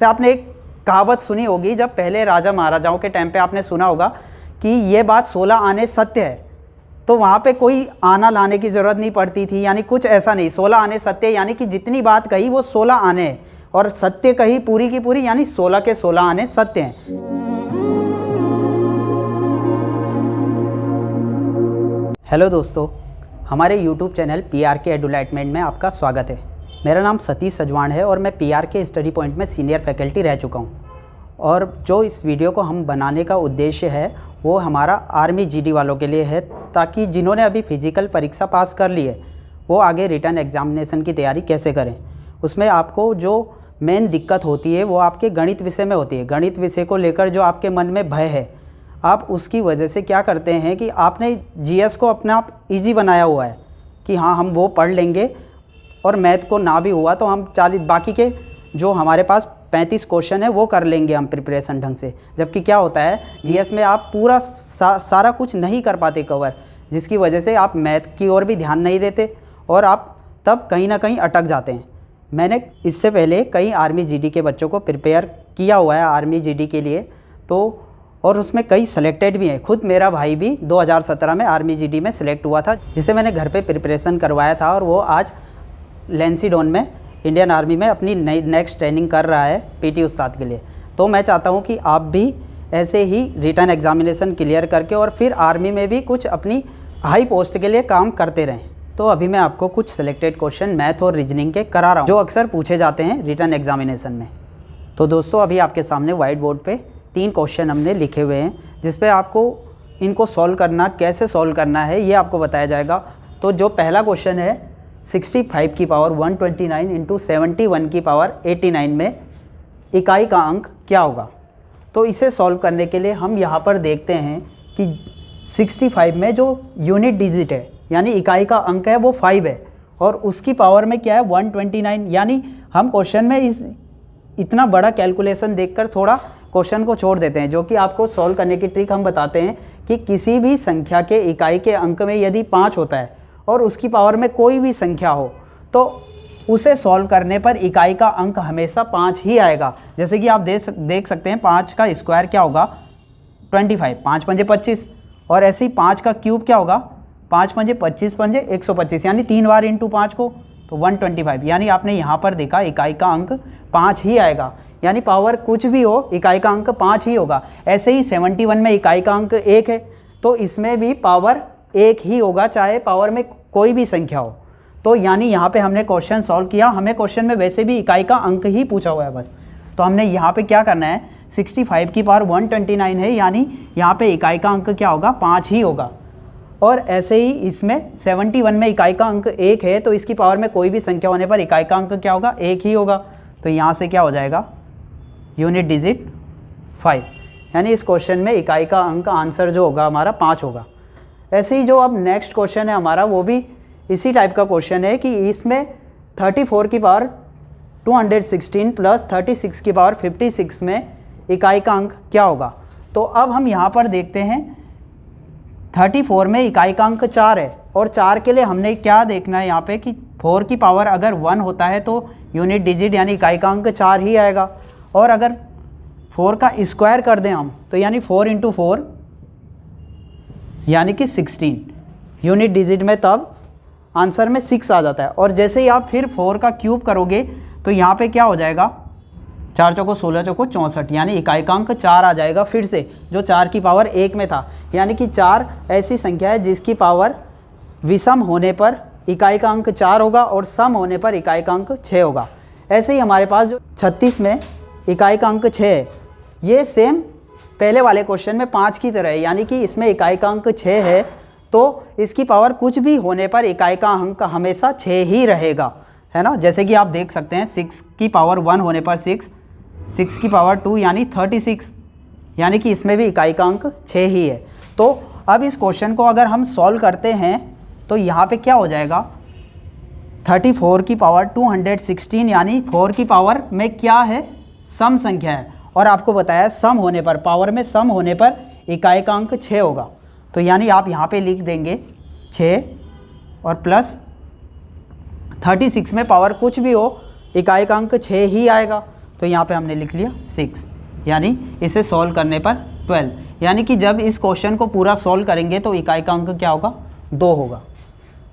जैसे आपने एक कहावत सुनी होगी, जब पहले राजा महाराजाओं के टाइम पे आपने सुना होगा कि ये बात 16 आने सत्य है, तो वहाँ पे कोई आना लाने की ज़रूरत नहीं पड़ती थी, यानी कुछ ऐसा नहीं। 16 आने सत्य यानी कि जितनी बात कही वो 16 आने हैं, और सत्य कही पूरी की पूरी, यानी 16 के 16 आने सत्य हैं। हेलो दोस्तों, हमारे YouTube चैनल PRK एडुलाइटमेंट में आपका स्वागत है। मेरा नाम सतीश सजवाण है और मैं PRK स्टडी पॉइंट में सीनियर फैकल्टी रह चुका हूँ। और जो इस वीडियो को हम बनाने का उद्देश्य है वो हमारा आर्मी GD वालों के लिए है, ताकि जिन्होंने अभी फिजिकल परीक्षा पास कर ली है वो आगे रिटर्न एग्जामिनेशन की तैयारी कैसे करें। उसमें आपको जो मेन दिक्कत होती है वो आपके गणित विषय में होती है। गणित विषय को लेकर जो आपके मन में भय है, आप उसकी वजह से क्या करते हैं कि आपने GS को अपना आप ईजी बनाया हुआ है कि हाँ हम वो पढ़ लेंगे, और मैथ को ना भी हुआ तो हम 40 बाकी के जो हमारे पास 35 क्वेश्चन है वो कर लेंगे हम प्रिपरेशन ढंग से। जबकि क्या होता है GS में आप पूरा सारा कुछ नहीं कर पाते कवर, जिसकी वजह से आप मैथ की ओर भी ध्यान नहीं देते और आप तब कहीं ना कहीं अटक जाते हैं। मैंने इससे पहले कई आर्मी GD के बच्चों को प्रिपेयर किया हुआ है आर्मी GD के लिए, तो और उसमें कई सेलेक्टेड भी हैं। खुद मेरा भाई भी 2017 में आर्मी GD में सिलेक्ट हुआ था, जिसे मैंने घर पे प्रिपरेशन करवाया था, और वो आज लेंसीडोन में इंडियन आर्मी में अपनी नेक्स्ट ट्रेनिंग कर रहा है PT उस्ताद के लिए। तो मैं चाहता हूँ कि आप भी ऐसे ही रिटर्न एग्जामिनेशन क्लियर करके और फिर आर्मी में भी कुछ अपनी हाई पोस्ट के लिए काम करते रहें। तो अभी मैं आपको कुछ सिलेक्टेड क्वेश्चन मैथ और रीजनिंग के करा रहा हूँ, जो अक्सर पूछे जाते हैं रिटर्न एग्जामिनेशन में। तो दोस्तों, अभी आपके सामने वाइट बोर्ड पे 3 क्वेश्चन हमने लिखे हुए हैं, जिस पे आपको इनको सॉल्व करना, कैसे सॉल्व करना है ये आपको बताया जाएगा। तो जो पहला क्वेश्चन है 65 की पावर 129 इंटू 71 की पावर 89 में इकाई का अंक क्या होगा। तो इसे सॉल्व करने के लिए हम यहाँ पर देखते हैं कि 65 में जो यूनिट डिजिट है यानी इकाई का अंक है वो 5 है, और उसकी पावर में क्या है 129। यानी हम क्वेश्चन में इतना बड़ा कैलकुलेशन देखकर थोड़ा क्वेश्चन को छोड़ देते हैं। जो कि आपको सॉल्व करने की ट्रिक हम बताते हैं कि किसी भी संख्या के इकाई के अंक में यदि 5 होता है और उसकी पावर में कोई भी संख्या हो, तो उसे सॉल्व करने पर इकाई का अंक हमेशा 5 ही आएगा। जैसे कि आप देख सकते हैं 5 का स्क्वायर क्या होगा 25, 5 पंजे 25, और ऐसे ही 5 का क्यूब क्या होगा 5 पंजे 25 पंजे 125, यानी 3 बार इंटू 5 को तो 125। यानी आपने यहाँ पर देखा इकाई का अंक 5 ही आएगा, यानी पावर कुछ भी हो इकाई का अंक 5 ही होगा। ऐसे ही 71 में इकाई का अंक 1 है, तो इसमें भी पावर 1 ही होगा, चाहे पावर में कोई भी संख्या हो। तो यानी यहाँ पे हमने क्वेश्चन सॉल्व किया। हमें क्वेश्चन में वैसे भी इकाई का अंक ही पूछा हुआ है बस, तो हमने यहाँ पे क्या करना है 65 की पावर 129 है, यानी यहाँ पे इकाई का अंक क्या होगा 5 ही होगा। और ऐसे ही इसमें 71 में इकाई का अंक 1 है, तो इसकी पावर में कोई भी संख्या होने पर इकाई का अंक क्या होगा 1 ही होगा। तो यहाँ से क्या हो जाएगा यूनिट डिजिट 5, यानी इस क्वेश्चन में इकाई का अंक आंसर जो होगा हमारा 5 होगा। ऐसे ही जो अब नेक्स्ट क्वेश्चन है हमारा वो भी इसी टाइप का क्वेश्चन है कि इसमें 34 की पावर 216 प्लस 36 की पावर 56 में इकाई का अंक क्या होगा। तो अब हम यहाँ पर देखते हैं 34 में इकाई का अंक 4 है, और 4 के लिए हमने क्या देखना है यहाँ पे कि 4 की पावर अगर 1 होता है तो यूनिट डिजिट यानी इकाई का अंक 4 ही आएगा। और अगर 4 का स्क्वायर कर दें हम तो यानी 4 इंटू 4 यानी कि 16, यूनिट डिजिट में तब आंसर में 6 आ जाता है। और जैसे ही आप फिर 4 का क्यूब करोगे तो यहाँ पे क्या हो जाएगा 4 चौको 16 चौको 64, यानी इकाई का अंक 4 आ जाएगा फिर से, जो 4 की पावर 1 में था। यानी कि 4 ऐसी संख्या है जिसकी पावर विषम होने पर इकाई का अंक 4 होगा और सम होने पर इकाई का अंक 6 होगा। ऐसे ही हमारे पास जो 36 में इकाई का अंक 6 है, ये सेम पहले वाले क्वेश्चन में 5 की तरह है, यानी कि इसमें इकाई का अंक 6 है, तो इसकी पावर कुछ भी होने पर इकाई का अंक हमेशा 6 ही रहेगा, है ना। जैसे कि आप देख सकते हैं 6 की पावर 1 होने पर 6, 6 की पावर 2 यानी 36, यानी कि इसमें भी इकाई का अंक 6 ही है। तो अब इस क्वेश्चन को अगर हम सॉल्व करते हैं तो यहाँ पे क्या हो जाएगा 34 की पावर 216, यानी 4 की पावर में क्या है सम संख्या है, और आपको बताया सम होने पर, पावर में सम होने पर इकाई का अंक 6 होगा। तो यानी आप यहाँ पे लिख देंगे 6 और प्लस 36 में पावर कुछ भी हो इकाई का अंक 6 ही आएगा। तो यहाँ पे हमने लिख लिया 6, यानी इसे सॉल्व करने पर 12, यानी कि जब इस क्वेश्चन को पूरा सॉल्व करेंगे तो इकाई का अंक क्या होगा, 2 होगा।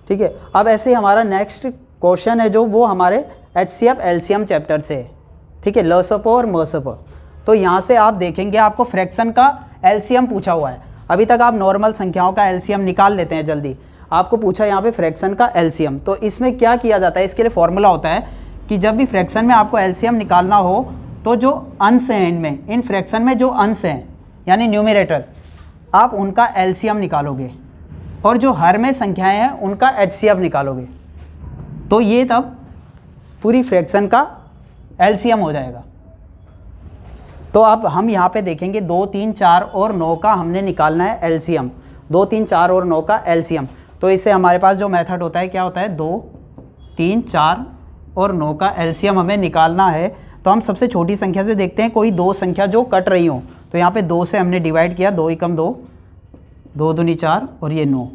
ठीक है, अब ऐसे ही हमारा नेक्स्ट क्वेश्चन है जो वो हमारे HCF LCM चैप्टर से है। ठीक है, लसप और मसप। तो यहाँ से आप देखेंगे आपको फ्रैक्शन का LCM पूछा हुआ है। अभी तक आप नॉर्मल संख्याओं का LCM निकाल लेते हैं जल्दी, आपको पूछा यहाँ पे फ्रैक्शन का LCM। तो इसमें क्या किया जाता है, इसके लिए फॉर्मूला होता है कि जब भी फ्रैक्शन में आपको LCM निकालना हो तो जो अंश हैं इनमें, इन फ्रैक्शन में जो अंश हैं यानी न्यूमरेटर, आप उनका LCM निकालोगे और जो हर में संख्याएं हैं उनका HCF निकालोगे, तो ये तब पूरी फ्रैक्शन का LCM हो जाएगा। तो अब हम यहाँ पे देखेंगे 2, 3, 4 और 9 का हमने निकालना है LCM। 2, 3, 4 और 9 का LCM। तो इससे हमारे पास जो मेथड होता है क्या होता है, 2, 3, 4 और 9 का LCM हमें निकालना है। तो हम सबसे छोटी संख्या से देखते हैं, कोई 2 संख्या जो कट रही हो। तो यहाँ पे 2 से हमने डिवाइड किया, 2 एकम 2, 2 दूनी 4 और ये 9।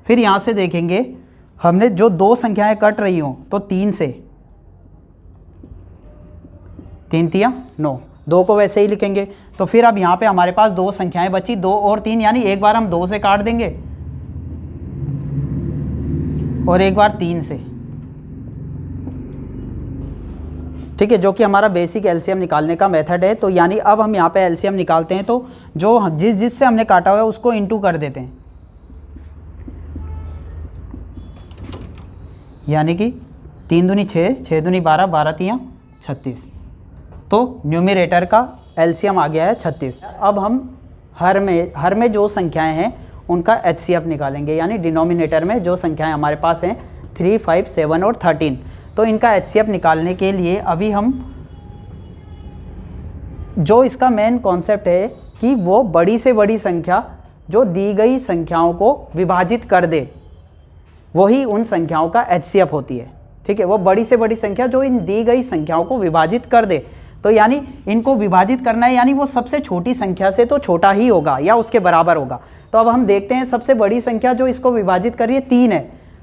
फिर यहाँ से देखेंगे हमने जो 2 संख्याएं कट रही हो तो 3 से, 3 तिया 9, 2 को वैसे ही लिखेंगे। तो फिर अब यहाँ पे हमारे पास 2 संख्याएं बची, 2 और 3, यानी एक बार हम 2 से काट देंगे और एक बार 3 से। ठीक है, जो कि हमारा बेसिक LCM निकालने का मेथड है। तो यानी अब हम यहाँ पे LCM निकालते हैं, तो जो जिससे हमने काटा हुआ है उसको इंटू कर देते हैं, यानी कि 3 दूनी 6, 6 दूनी 12, 12 तियाँ 36। तो न्यूमरेटर का LCM आ गया है 36। अब हम हर में जो संख्याएं हैं उनका HCF निकालेंगे, यानी डिनोमिनेटर में जो संख्याएं हमारे पास हैं 3, 5, 7 और 13। तो इनका HCF निकालने के लिए अभी हम, जो इसका मेन कॉन्सेप्ट है कि वो बड़ी से बड़ी संख्या जो दी गई संख्याओं को विभाजित कर दे, वही उन संख्याओं का HCF होती है। ठीक है, वो बड़ी से बड़ी संख्या जो इन दी गई संख्याओं को विभाजित कर दे। तो यानी इनको विभाजित करना है, यानी वो सबसे छोटी संख्या से तो छोटा ही होगा या उसके बराबर होगा। तो अब हम देखते हैं सबसे बड़ी संख्या जो इसको विभाजित कर रही है 3 है।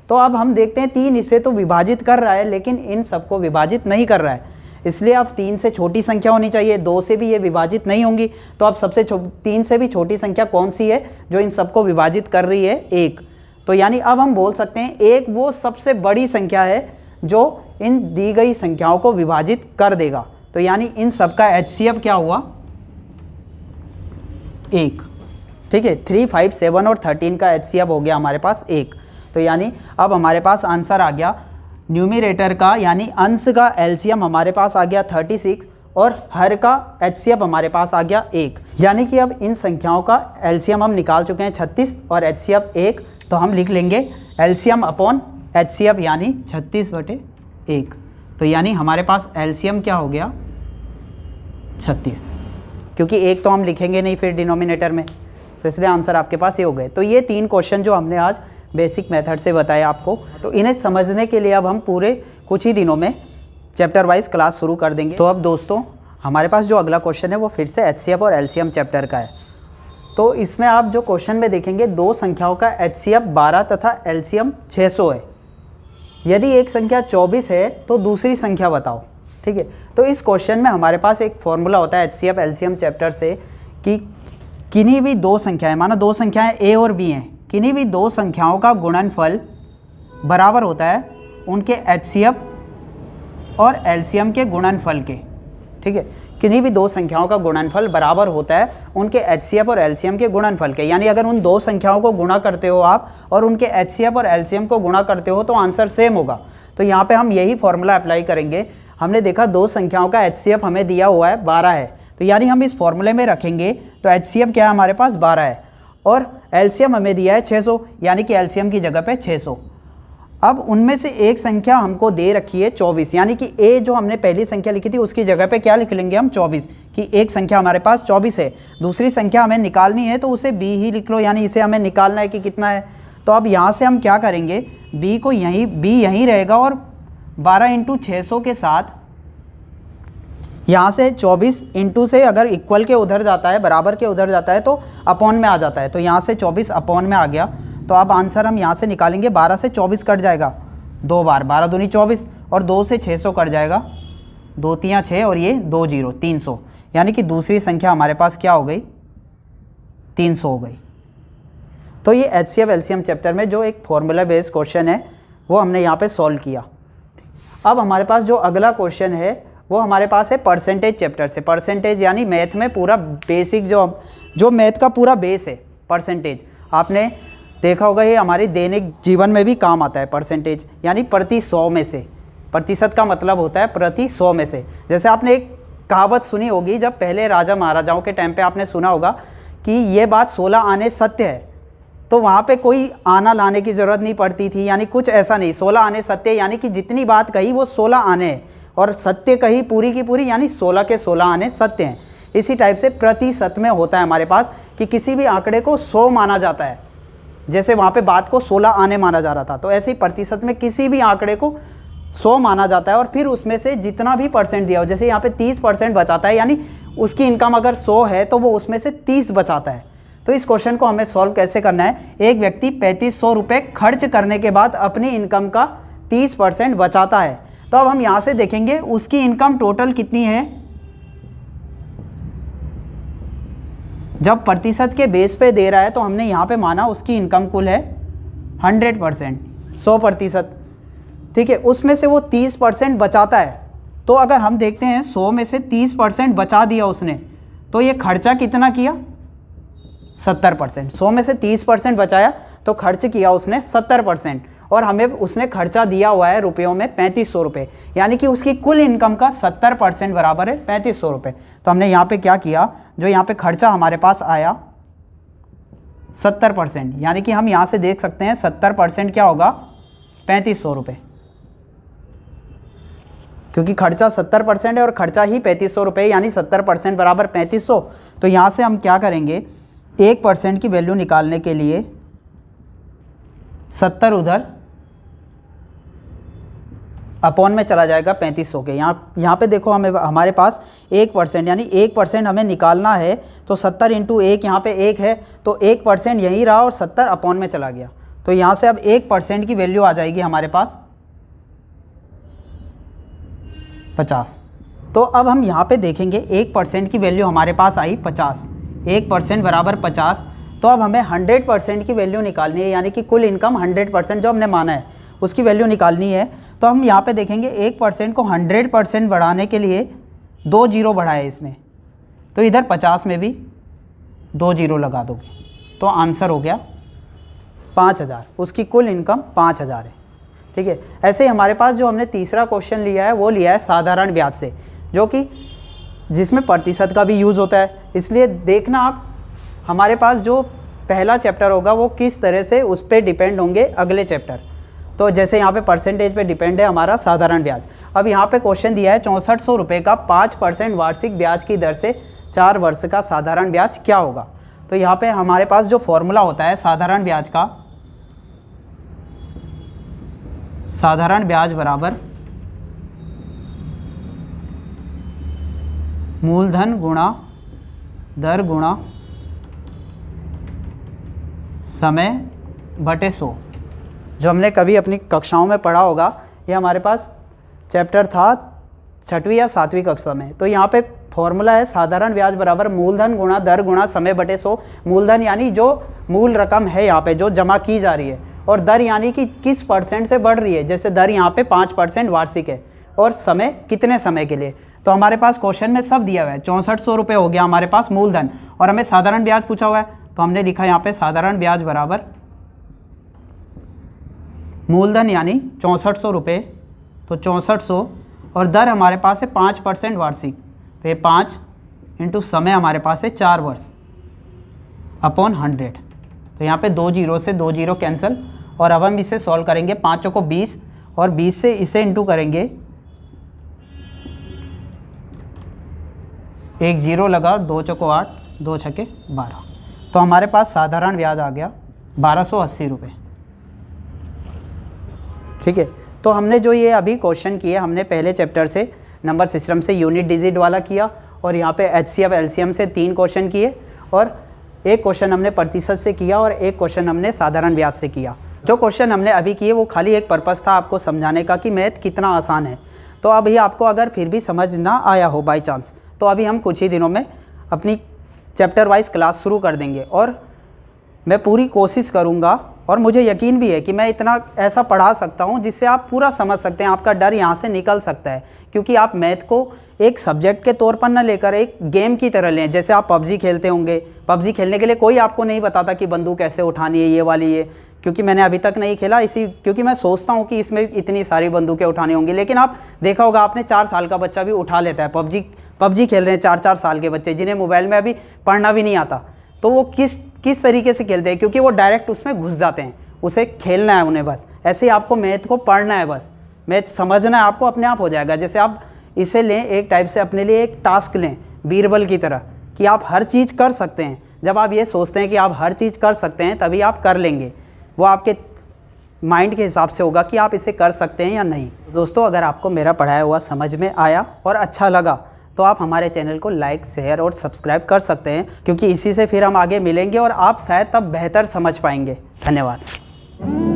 तो अब हम देखते हैं 3 इससे तो विभाजित कर रहा है, लेकिन इन सबको विभाजित नहीं कर रहा है, इसलिए अब 3 से छोटी संख्या होनी चाहिए। 2 से भी ये विभाजित नहीं होंगी, तो अब सबसे 3 से भी छोटी संख्या कौन सी है जो इन सबको विभाजित कर रही है, 1। तो यानी अब हम बोल सकते हैं 1 वो सबसे बड़ी संख्या है जो इन दी गई संख्याओं को विभाजित कर देगा। तो यानी इन सब का HCF क्या हुआ, 1। ठीक है, 3, 5, 7 और 13 का HCF हो गया हमारे पास 1। तो यानी अब हमारे पास आंसर आ गया न्यूमरेटर का, यानी अंश का LCM हमारे पास आ गया 36 और हर का HCF हमारे पास आ गया 1। यानी कि अब इन संख्याओं का LCM हम निकाल चुके हैं 36 और HCF 1। तो हम लिख लेंगे LCM अपॉन HCF, यानी 36/1। तो यानी हमारे पास LCM क्या हो गया, 36, क्योंकि 1 तो हम लिखेंगे नहीं फिर डिनोमिनेटर में, तो इसलिए आंसर आपके पास ये हो गए। तो ये 3 क्वेश्चन जो हमने आज बेसिक मेथड से बताया आपको, तो इन्हें समझने के लिए अब हम पूरे कुछ ही दिनों में चैप्टर वाइज क्लास शुरू कर देंगे। तो अब दोस्तों हमारे पास जो अगला क्वेश्चन है वो फिर से HCF और LCM चैप्टर का है। तो इसमें आप जो क्वेश्चन में देखेंगे 2 संख्याओं का HCF 12 तथा LCM 600 है। यदि एक संख्या 24 है तो दूसरी संख्या बताओ। ठीक है, तो इस क्वेश्चन में हमारे पास एक फॉर्मूला होता है HCF LCM चैप्टर से कि किन्हीं भी 2 संख्याएं, मानो 2 संख्याएं A और B हैं, किन्हीं भी 2 संख्याओं का गुणनफल बराबर होता है उनके HCF और LCM के गुणनफल के। ठीक है, किन्हीं भी 2 संख्याओं का गुणनफल बराबर होता है उनके HCF और LCM के गुणनफल के। यानी अगर उन 2 संख्याओं को गुणा करते हो आप और उनके HCF और LCM को गुणा करते हो तो आंसर सेम होगा। तो यहाँ पे हम यही फॉर्मूला अप्लाई करेंगे। हमने देखा 2 संख्याओं का HCF हमें दिया हुआ है 12 है, तो यानी हम इस फॉर्मूले में रखेंगे तो HCF क्या है हमारे पास 12 है और LCM हमें दिया है 600, यानी कि LCM की जगह पे 600। अब उनमें से एक संख्या हमको दे रखी है 24, यानी कि A जो हमने पहली संख्या लिखी थी उसकी जगह पे क्या लिख लेंगे हम 24, कि एक संख्या हमारे पास 24 है। दूसरी संख्या हमें निकालनी है तो उसे B ही लिख लो, यानी इसे हमें निकालना है कि कितना है। तो अब यहाँ से हम क्या करेंगे, B यहीं रहेगा और 12 × 600 के साथ यहाँ से 24 इंटू से अगर इक्वल के उधर जाता है, बराबर के उधर जाता है तो अपॉन में आ जाता है। तो यहाँ से 24 अपॉन में आ गया। तो अब आंसर हम यहाँ से निकालेंगे, 12 से 24 कट जाएगा 2 बार, 12 दूनी 24 और 2 से 600 कट जाएगा 2 3 6 और ये 2 0 300, यानी कि दूसरी संख्या हमारे पास क्या हो गई, 300 हो गई। तो ये HCF LCM चैप्टर में जो एक फॉर्मूला बेस्ड क्वेश्चन है वो हमने यहाँ पे सॉल्व किया। अब हमारे पास जो अगला क्वेश्चन है वो हमारे पास है परसेंटेज चैप्टर से। परसेंटेज यानी मैथ में पूरा बेसिक जो मैथ का पूरा बेस है परसेंटेज। आपने देखा होगा ये हमारे दैनिक जीवन में भी काम आता है। परसेंटेज यानी प्रति 100 में से, प्रतिशत का मतलब होता है प्रति 100 में से। जैसे आपने एक कहावत सुनी होगी, जब पहले राजा महाराजाओं के टाइम पे आपने सुना होगा कि ये बात 16 आने सत्य है, तो वहाँ पे कोई आना लाने की ज़रूरत नहीं पड़ती थी, यानी कुछ ऐसा नहीं। 16 आने सत्य यानी कि जितनी बात कही वो 16 आने हैं, और सत्य कही पूरी की पूरी यानी 16 के 16 आने सत्य हैं। इसी टाइप से प्रतिशत में होता है हमारे पास कि किसी भी आंकड़े को 100 माना जाता है, जैसे वहाँ पे बात को 16 आने माना जा रहा था, तो ऐसे ही प्रतिशत में किसी भी आंकड़े को 100 माना जाता है और फिर उसमें से जितना भी परसेंट दिया हो, जैसे यहाँ पे 30% बचाता है, यानी उसकी इनकम अगर 100 है तो वो उसमें से 30 बचाता है। तो इस क्वेश्चन को हमें सॉल्व कैसे करना है, एक व्यक्ति 3500 रुपये खर्च करने के बाद अपनी इनकम का 30% बचाता है। तो अब हम यहाँ से देखेंगे उसकी इनकम टोटल कितनी है। जब प्रतिशत के बेस पे दे रहा है तो हमने यहाँ पे माना उसकी इनकम कुल है 100%, 100%, ठीक है। उसमें से वो 30% बचाता है। तो अगर हम देखते हैं 100 में से 30% बचा दिया उसने, तो ये खर्चा कितना किया, 70%। 100 में से 30% बचाया तो खर्च किया उसने 70%, और हमें उसने खर्चा दिया हुआ है रुपयों में 3500 रुपये, यानी कि उसकी कुल इनकम का 70% बराबर है 3500 रुपये। तो हमने यहाँ पे क्या किया, जो यहाँ पे खर्चा हमारे पास आया 70%, यानी कि हम यहाँ से देख सकते हैं 70% क्या होगा, 3500 रुपये, क्योंकि खर्चा 70% है और खर्चा ही 3500 रुपये, यानी 70% बराबर 3500। तो यहाँ से हम क्या करेंगे, 1% की वैल्यू निकालने के लिए 70 उधर अपॉन में चला जाएगा 3500 के। यहाँ पे देखो हमारे पास 1% यानी 1% हमें निकालना है, तो 70 इंटू 1, यहाँ पे 1 है तो 1% यहीं रहा और 70 अपॉन में चला गया। तो यहाँ से अब 1% की वैल्यू आ जाएगी हमारे पास 50। तो अब हम यहाँ पे देखेंगे 1% की वैल्यू हमारे पास आई 50, 1% बराबर 50। तो अब हमें 100% की वैल्यू निकालनी है, यानी कि कुल इनकम 100% जो हमने माना है उसकी वैल्यू निकालनी है। तो हम यहाँ पे देखेंगे 1% को 100% बढ़ाने के लिए 2 जीरो बढ़ाए इसमें, तो इधर 50 में भी 2 जीरो लगा दोगे, तो आंसर हो गया 5000। उसकी कुल इनकम 5000 है, ठीक है। ऐसे ही हमारे पास जो हमने तीसरा क्वेश्चन लिया है वो लिया है साधारण ब्याज से, जो कि जिसमें प्रतिशत का भी यूज़ होता है। इसलिए देखना आप हमारे पास जो पहला चैप्टर होगा वो किस तरह से उस पर डिपेंड होंगे अगले चैप्टर। तो जैसे यहाँ पे परसेंटेज पे डिपेंड है हमारा साधारण ब्याज। अब यहाँ पे क्वेश्चन दिया है 6400 रुपये का 5% वार्षिक ब्याज की दर से 4 वर्ष का साधारण ब्याज क्या होगा। तो यहाँ पे हमारे पास जो फॉर्मूला होता है साधारण ब्याज का, साधारण ब्याज बराबर मूलधन गुणा दर गुणा समय बटे 100, जो हमने कभी अपनी कक्षाओं में पढ़ा होगा। ये हमारे पास चैप्टर था 6वीं या 7वीं कक्षा में। तो यहाँ पे फॉर्मूला है साधारण ब्याज बराबर मूलधन गुणा दर गुणा समय बटे 100। मूलधन यानी जो मूल रकम है यहाँ पे जो जमा की जा रही है, और दर यानी कि किस परसेंट से बढ़ रही है। जैसे दर यहाँ पे 5% वार्षिक है, और समय कितने समय के लिए। तो हमारे पास क्वेश्चन में सब दिया हुआ है। 6400 रुपये हो गया हमारे पास मूलधन, और हमें साधारण ब्याज पूछा हुआ है, तो हमने लिखा यहाँ पे साधारण ब्याज बराबर मूलधन यानी 6400 रुपये, तो 6400, और दर हमारे पास है 5% वार्षिक, तो ये 5 इंटू समय हमारे पास है 4 वर्ष अपॉन 100। तो यहाँ पे 2 जीरो से 2 जीरो कैंसिल, और अब हम इसे सॉल्व करेंगे। 5 चौको 20, और 20 से इसे इंटू करेंगे, 1 जीरो लगा, 2 चौको 8, 2 छक्के 12। तो हमारे पास साधारण ब्याज आ गया 1280 रुपये, ठीक है। तो हमने जो ये अभी क्वेश्चन किए, हमने पहले चैप्टर से नंबर सिस्टम से यूनिट डिजिट वाला किया, और यहाँ पे HCF LCM से 3 क्वेश्चन किए, और एक क्वेश्चन हमने प्रतिशत से किया, और एक क्वेश्चन हमने साधारण ब्याज से किया। जो क्वेश्चन हमने अभी किए वो खाली एक पर्पस था आपको समझाने का कि मैथ कितना आसान है। तो अभी आपको अगर फिर भी समझ ना आया हो बाय चांस, तो अभी हम कुछ ही दिनों में अपनी चैप्टर वाइज क्लास शुरू कर देंगे और मैं पूरी कोशिश करूँगा और मुझे यकीन भी है कि मैं इतना ऐसा पढ़ा सकता हूँ जिससे आप पूरा समझ सकते हैं, आपका डर यहाँ से निकल सकता है। क्योंकि आप मैथ को एक सब्जेक्ट के तौर पर ना लेकर एक गेम की तरह लें। जैसे आप पबजी खेलते होंगे, पबजी खेलने के लिए कोई आपको नहीं बताता कि बंदूक कैसे उठानी है, ये वाली ये, क्योंकि मैंने अभी तक नहीं खेला क्योंकि मैं सोचता हूँ कि इसमें इतनी सारी बंदूकें उठानी होंगी। लेकिन आप देखा होगा आपने 4 साल का बच्चा भी उठा लेता है। पबजी खेल रहे हैं 4-4 साल के बच्चे जिन्हें मोबाइल में अभी पढ़ना भी नहीं आता, तो वो किस तरीके से खेलते हैं, क्योंकि वो डायरेक्ट उसमें घुस जाते हैं। उसे खेलना है उन्हें, बस ऐसे ही आपको मैथ को पढ़ना है, बस मैथ समझना है आपको, अपने आप हो जाएगा। जैसे आप इसे लें एक टाइप से अपने लिए एक टास्क लें बीरबल की तरह कि आप हर चीज़ कर सकते हैं। जब आप ये सोचते हैं कि आप हर चीज़ कर सकते हैं तभी आप कर लेंगे। वो आपके माइंड के हिसाब से होगा कि आप इसे कर सकते हैं या नहीं। दोस्तों, अगर आपको मेरा पढ़ाया हुआ समझ में आया और अच्छा लगा तो आप हमारे चैनल को लाइक, शेयर और सब्सक्राइब कर सकते हैं, क्योंकि इसी से फिर हम आगे मिलेंगे और आप शायद तब बेहतर समझ पाएंगे। धन्यवाद।